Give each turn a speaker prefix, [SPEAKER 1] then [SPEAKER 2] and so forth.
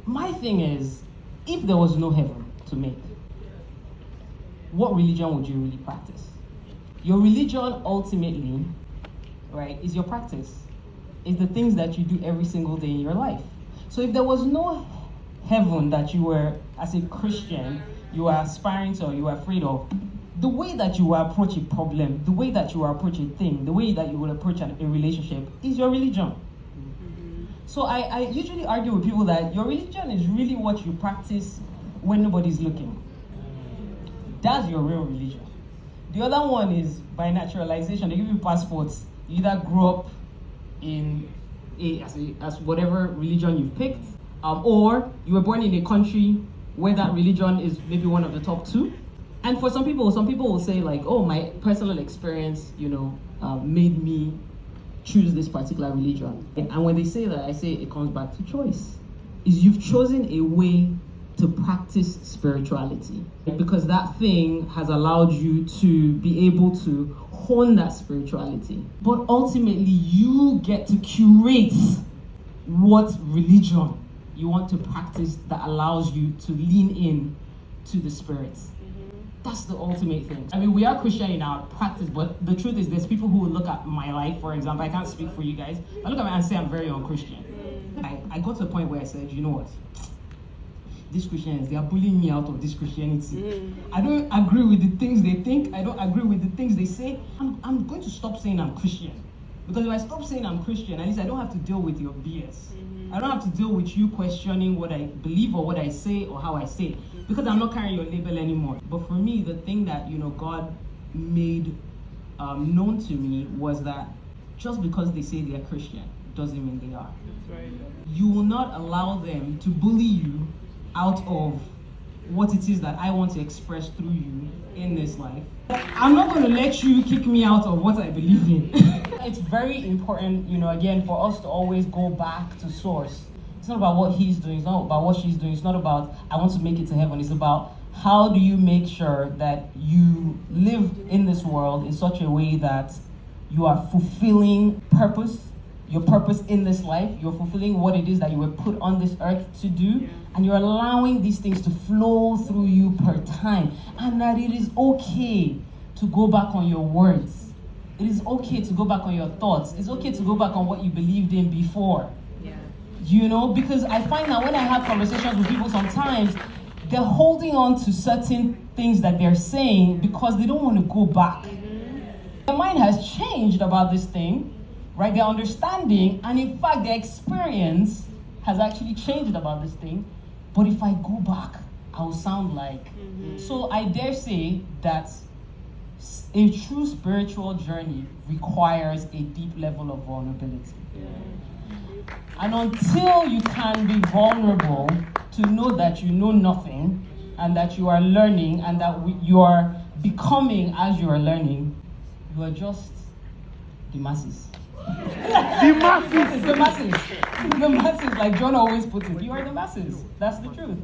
[SPEAKER 1] My thing is, if there was no heaven to make, what religion would you really practice? Your religion ultimately, right, is your practice. Is the things that you do every single day in your life. So if there was no heaven that you were, as a Christian, you were aspiring to or you were afraid of, the way that you will approach a problem, the way that you will approach a thing, the way that you will approach a relationship is your religion. So I usually argue with people that your religion is really what you practice when nobody's looking. That's your real religion. The other one is by naturalization. They give you passports. You either grow up in as whatever religion you've picked, or you were born in a country where that religion is maybe one of the top two. And for some people will say like, oh, my personal experience, made me choose this particular religion. And when they say that, I say it comes back to choice. Is you've chosen a way to practice spirituality because that thing has allowed you to be able to hone that spirituality. But ultimately, you get to curate what religion you want to practice that allows you to lean in to the spirit. That's the ultimate thing. I mean, we are Christian in our practice, but the truth is there's people who will look at my life, for example. I can't speak for you guys. I look at me and say I'm very unchristian. I got to a point where I said, you know what? These Christians, they are bullying me out of this Christianity. I don't agree with the things they think. I don't agree with the things they say. I'm going to stop saying I'm Christian. Because if I stop saying I'm Christian, at least I don't have to deal with your BS. I don't have to deal with you questioning what I believe or what I say or how I say it. Because I'm not carrying your label anymore. But for me, the thing that, God made known to me was that just because they say they're Christian doesn't mean they are. That's right. You will not allow them to bully you out of what it is that I want to express through you in this life. I'm not going to let you kick me out of what I believe in. It's very important, again, for us to always go back to source. It's not about what he's doing, it's not about what she's doing, it's not about I want to make it to heaven, it's about how do you make sure that you live in this world in such a way that you are fulfilling purpose, your purpose in this life, you're fulfilling what it is that you were put on this earth to do, and you're allowing these things to flow through you per time, and that it is okay to go back on your words. It is okay to go back on your thoughts. It's okay to go back on what you believed in before. Because I find that when I have conversations with people sometimes, they're holding on to certain things that they're saying because they don't want to go back. Their mind has changed about this thing, right? Their understanding, and in fact, their experience has actually changed about this thing. But if I go back, I will sound like. So I dare say that a true spiritual journey requires a deep level of vulnerability. And until you can be vulnerable to know that you know nothing and that you are learning and that you are becoming as you are learning, you are just the masses. The masses, like John always puts it. You are the masses. That's the truth.